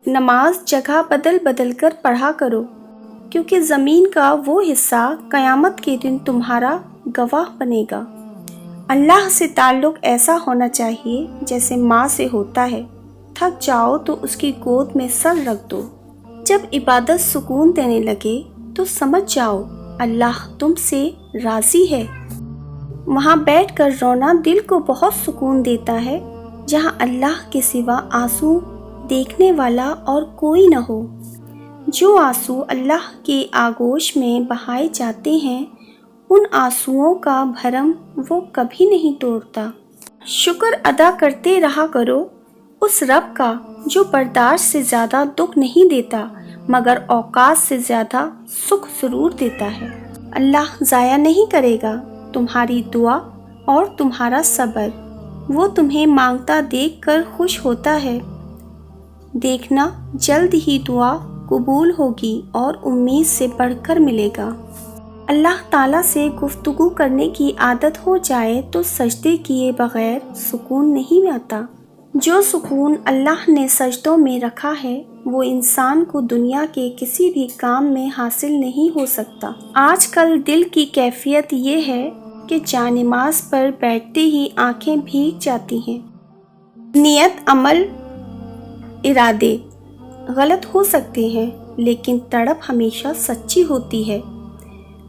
نماز جگہ بدل بدل کر پڑھا کرو، کیونکہ زمین کا وہ حصہ قیامت کے دن تمہارا گواہ بنے گا۔ اللہ سے تعلق ایسا ہونا چاہیے جیسے ماں سے ہوتا ہے، تھک جاؤ تو اس کی گود میں سر رکھ دو۔ جب عبادت سکون دینے لگے تو سمجھ جاؤ اللہ تم سے راضی ہے۔ وہاں بیٹھ کر رونا دل کو بہت سکون دیتا ہے جہاں اللہ کے سوا آنسو دیکھنے والا اور کوئی نہ ہو۔ جو آنسو اللہ کے آغوش میں بہائے جاتے ہیں ان آنسوؤں کا بھرم وہ کبھی نہیں توڑتا۔ شکر ادا کرتے رہا کرو اس رب کا جو برداشت سے زیادہ دکھ نہیں دیتا مگر اوقات سے زیادہ سکھ ضرور دیتا ہے۔ اللہ ضائع نہیں کرے گا تمہاری دعا اور تمہارا صبر، وہ تمہیں مانگتا دیکھ کر خوش ہوتا ہے۔ دیکھنا جلد ہی دعا قبول ہوگی اور امید سے بڑھ کر ملے گا۔ اللہ تعالیٰ سے گفتگو کرنے کی عادت ہو جائے تو سجدے کیے بغیر سکون نہیں آتا۔ جو سکون اللہ نے سجدوں میں رکھا ہے وہ انسان کو دنیا کے کسی بھی کام میں حاصل نہیں ہو سکتا۔ آج کل دل کی کیفیت یہ ہے کہ جانماز پر بیٹھتے ہی آنکھیں بھیگ جاتی ہیں۔ نیت، عمل، ارادے غلط ہو سکتے ہیں لیکن تڑپ ہمیشہ سچی ہوتی ہے۔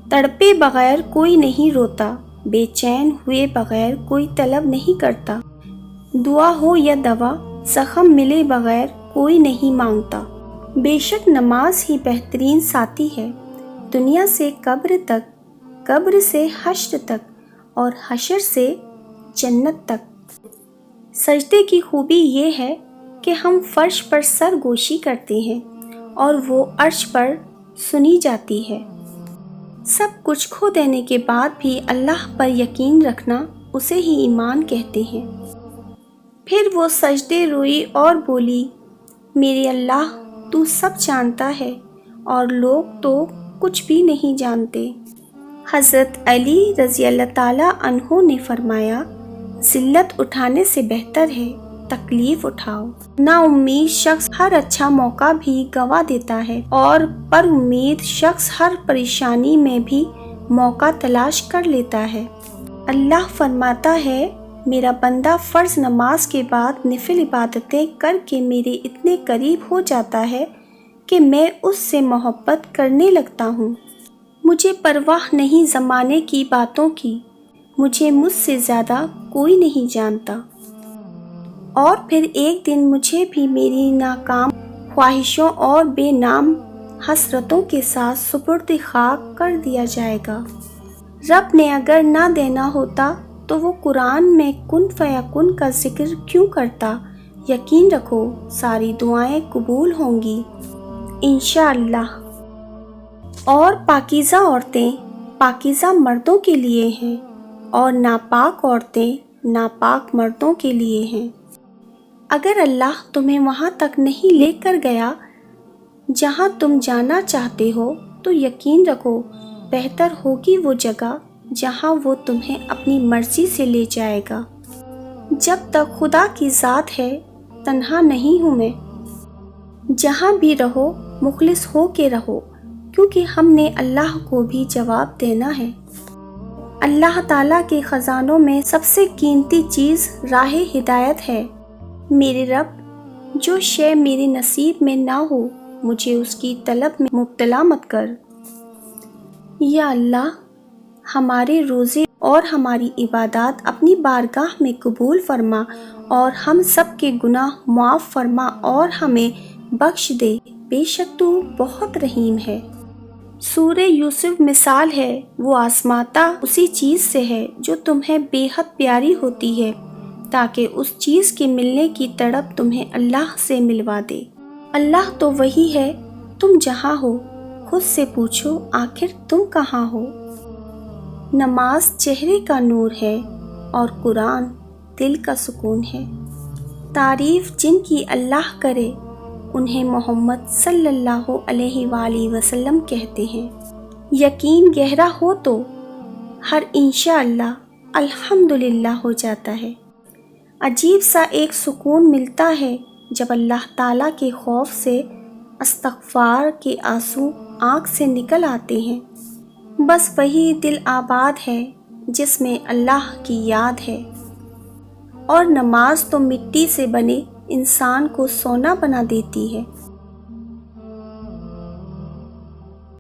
تڑپے بغیر کوئی نہیں روتا، بے چین ہوئے بغیر کوئی طلب نہیں کرتا، دعا ہو یا دوا زخم ملے بغیر کوئی نہیں مانگتا۔ بے شک نماز ہی بہترین ساتھی ہے، دنیا سے قبر تک، قبر سے حشر تک اور حشر سے جنت تک۔ سجدے کی خوبی یہ ہے کہ ہم فرش پر سر گوشی کرتے ہیں اور وہ عرش پر سنی جاتی ہے۔ سب کچھ کھو دینے کے بعد بھی اللہ پر یقین رکھنا اسے ہی ایمان کہتے ہیں۔ پھر وہ سجدے روئی اور بولی، میرے اللہ تو سب جانتا ہے اور لوگ تو کچھ بھی نہیں جانتے۔ حضرت علی رضی اللہ تعالیٰ عنہ نے فرمایا، ذلت اٹھانے سے بہتر ہے تکلیف اٹھاؤ۔ نا امید شخص ہر اچھا موقع بھی گنوا دیتا ہے اور پر امید شخص ہر پریشانی میں بھی موقع تلاش کر لیتا ہے۔ اللہ فرماتا ہے، میرا بندہ فرض نماز کے بعد نفل عبادتیں کر کے میرے اتنے قریب ہو جاتا ہے کہ میں اس سے محبت کرنے لگتا ہوں۔ مجھے پرواہ نہیں زمانے کی باتوں کی، مجھے مجھ سے زیادہ کوئی نہیں جانتا۔ اور پھر ایک دن مجھے بھی میری ناکام خواہشوں اور بے نام حسرتوں کے ساتھ سپرد خاک کر دیا جائے گا۔ رب نے اگر نہ دینا ہوتا تو وہ قرآن میں کن فیکن کا ذکر کیوں کرتا؟ یقین رکھو ساری دعائیں قبول ہوں گی انشاءاللہ۔ اور پاکیزہ عورتیں پاکیزہ مردوں کے لیے ہیں اور ناپاک عورتیں ناپاک مردوں کے لیے ہیں۔ اگر اللہ تمہیں وہاں تک نہیں لے کر گیا جہاں تم جانا چاہتے ہو تو یقین رکھو بہتر ہوگی وہ جگہ جہاں وہ تمہیں اپنی مرضی سے لے جائے گا۔ جب تک خدا کی ذات ہے تنہا نہیں ہوں میں۔ جہاں بھی رہو مخلص ہو کے رہو، کیونکہ ہم نے اللہ کو بھی جواب دینا ہے۔ اللہ تعالیٰ کے خزانوں میں سب سے قیمتی چیز راہ ہدایت ہے۔ میرے رب، جو شے میرے نصیب میں نہ ہو مجھے اس کی طلب میں مبتلا مت کر۔ یا اللہ، ہمارے روزے اور ہماری عبادات اپنی بارگاہ میں قبول فرما اور ہم سب کے گناہ معاف فرما اور ہمیں بخش دے، بے شک تو بہت رحیم ہے۔ سورہ یوسف مثال ہے، وہ آزماتا اسی چیز سے ہے جو تمہیں بے حد پیاری ہوتی ہے تاکہ اس چیز کے ملنے کی تڑپ تمہیں اللہ سے ملوا دے۔ اللہ تو وہی ہے، تم جہاں ہو خود سے پوچھو آخر تم کہاں ہو۔ نماز چہرے کا نور ہے اور قرآن دل کا سکون ہے۔ تعریف جن کی اللہ کرے انہیں محمد صلی اللہ علیہ وآلہ وسلم کہتے ہیں۔ یقین گہرا ہو تو ہر انشاءاللہ الحمدللہ ہو جاتا ہے۔ عجیب سا ایک سکون ملتا ہے جب اللہ تعالیٰ کے خوف سے استغفار کے آنسو آنکھ سے نکل آتے ہیں، بس وہی دل آباد ہے جس میں اللہ کی یاد ہے۔ اور نماز تو مٹی سے بنے انسان کو سونا بنا دیتی ہے۔